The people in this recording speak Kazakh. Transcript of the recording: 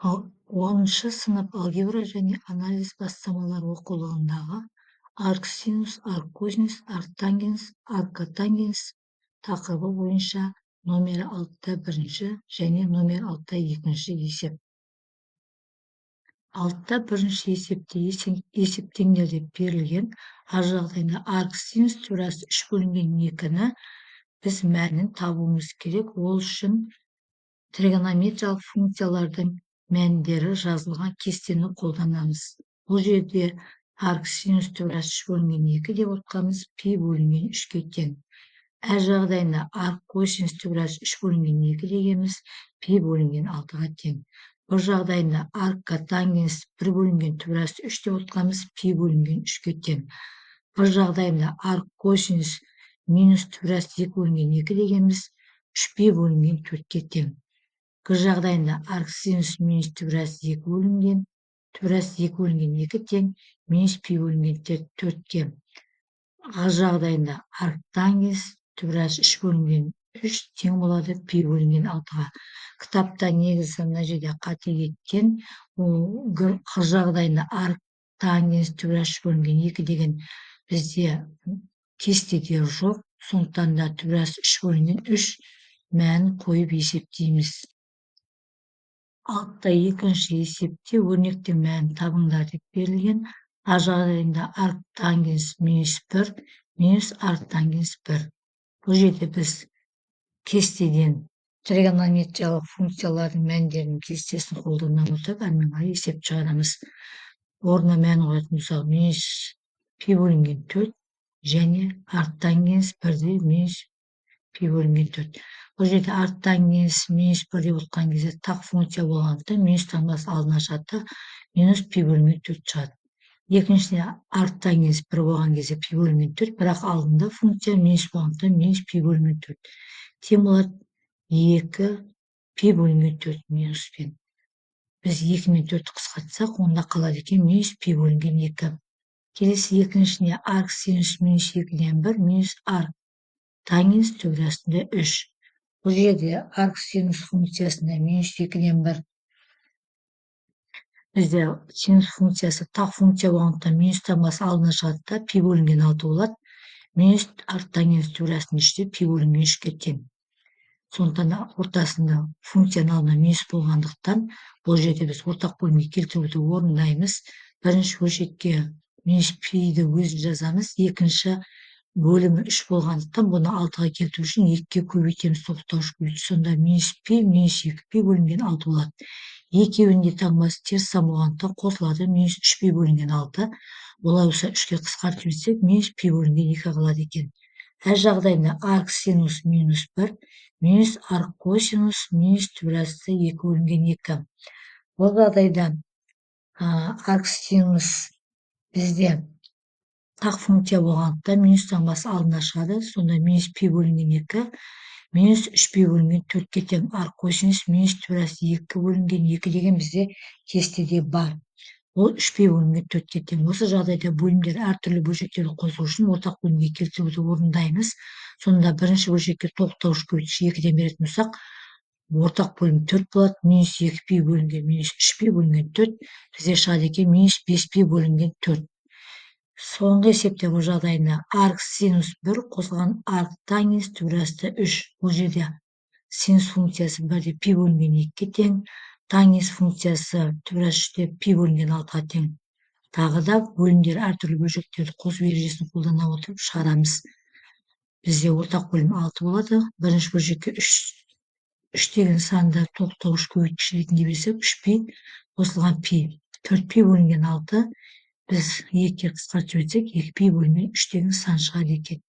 10 сынып алгебра және анализ бастамалары оқулығындағы арксинус, арккосинус, арктангенс, арккотангенс тақырыбы бойынша номері 6-та бірінші және номер 6-та екінші есеп. 6-та бірінші есепте есептеңдер деп берілген ар жағдайында арксинус теориясы 3 бөлінген 2-ні біз мәнін табуымыз керек. Ол үшін тригонометриялық функциялардың мәндері жазылған кестені қолданамыз. Бұл жерде арксинус теориясы 3 бөлінген 2 деп отқанымыз пи бөлінген 3-ке тең. Әр жағдайында арккосинус теориясы 3 бөлінген 2 дегеніміз пи бөлінген 6-ға тең. Бұл жағдайында арккотангенс 1 бөлінген теориясы 3 деп отқанымыз пи бөлінген 3-ке тең. Бұл жағдайында арккосинус минус теориясы 2 бөлінген 2 дегеніміз 3пи бөлінген 4-ке тең. Бұл жағдайында арксинус минус теориясы 2 бөлінген 2 тең минус пи бөлінген 4-ке. Ар жағдайында арктангенс теориясы 3 бөлінген 3 тең болады пи бөлінген 6-ға. Кітапта негізі мына жерде қате кеткен. Ар жағдайында арктангенс теориясы 3 бөлінген 2 деген бізде кестеде жоқ. Сондықтан да теориясы 3 бөлінген 3 мәнін қойып есептейміз. 6-та екінші есепте өрнектің мәнін табыңдар деп берілген. Ар жағдайында арктангенс минус 1 минус арктангенс 1. Бұл жерде біз кестеден тригонометриялық функциялардың мәндерінің кестесін қолдана отырып әрмен есеп шығарамыз. Орнына мән қоятын болсақ, минус пи бөлінген 4 және арктангенс 1-де минус пи бөлінген 4. Бұл жерде арктангенс минус 1 деп отқан кезде тақ функция болғандықтан минус таңбасы алдына шығады, минус пи бөлінген 4 шығады. Екіншісінде арктангенс 1 болған кезде пи бөлінген 4, бірақ алдында функция минус болғандықтан минус пи бөлінген 4. Тең болады 2 пи бөлінген 4 минуспен. Біз 2 мен 4-ті қысқартсақ, онда қалады екен минус пи бөлінген 2. Келесі екіншісінде арксинус минус 2-ден 1 минус арктангенс теориясында 3. Бұл жерде арксинус функциясында минус 2-ден 1 бізде синус функциясы тақ функция болғандықтан минус таңбасы алдына шығады да пи бөлінген 6 болады. Минус арктангенс теориясында 3-те пи бөлінген 3-ке тең. Сондықтан да ортасында функцияның алдына минус болғандықтан бұл жерде біз ортақ бөлімге келтіруді орындаймыз. Бірінші бөлшекке минус пиді өзі жазамыз. Екінші бөлімі 3 болғандықтан бұны 6-ға келтіру үшін 2-ге көбейтеміз, тоқтауыш көбейтеміз. Сонда минус пи минус 2пи бөлінген 6 болады. Екеуінде таңбасы теріс сан болғандықтан қосылады, минус 3пи бөлінген 6. Олай болса 3-ке қысқартып жіберсек, минус пи бөлінген 2 қалады екен. Әр жағдайында арксинус минус 1 минус арккосинус минус теориясы 2 бөлінген 2. Бұл жағдайда арксинус бізде тақ функция болғандықтан минус таңбасы алдына шығады. Сонда минус пи бөлінген 2 минус 3пи бөлінген 4-ке тең. Арккосинус минус теориясы 2 бөлінген 2 деген бізде кестеде бар. Ол 3пи бөлінген 4-ке тең. Осы жағдайда бөлімдер әртүрлі бөлшектерді қосу үшін ортақ бөлімге келтіруді орындаймыз. Сонда бірінші бөлшекке тоқтауыш көбейтгіш 2-ден беретін болсақ, ортақ бөлім 4 болады. Минус 2пи бөлінген минус 3пи бөлінген 4 бізде шығады екен минус 5пи бөлінген 4. Соңғы есепте бұл жағдайында арксинус 1 қосылған арктангенс теориясы 3. Бұл жерде синус функциясы 1-де пи бөлінген 2-ке тең, тангенс функциясы теориясы 3-те пи бөлінген 6-ға тең. Тағы да бөлімдер әртүрлі бөлшектерді қосу ережесін қолдана отырып шығарамыз. Бізде ортақ бөлім 6 болады. Бірінші бөлшекке 3 деген санды тоқтауыш көбейткіш ретінде берсек, 3пи қосылған пи 4пи бөлінген 6. Біз 2-ге қысқартып жіберсек, 2пи бөлінген 3 деген сан шығады екен.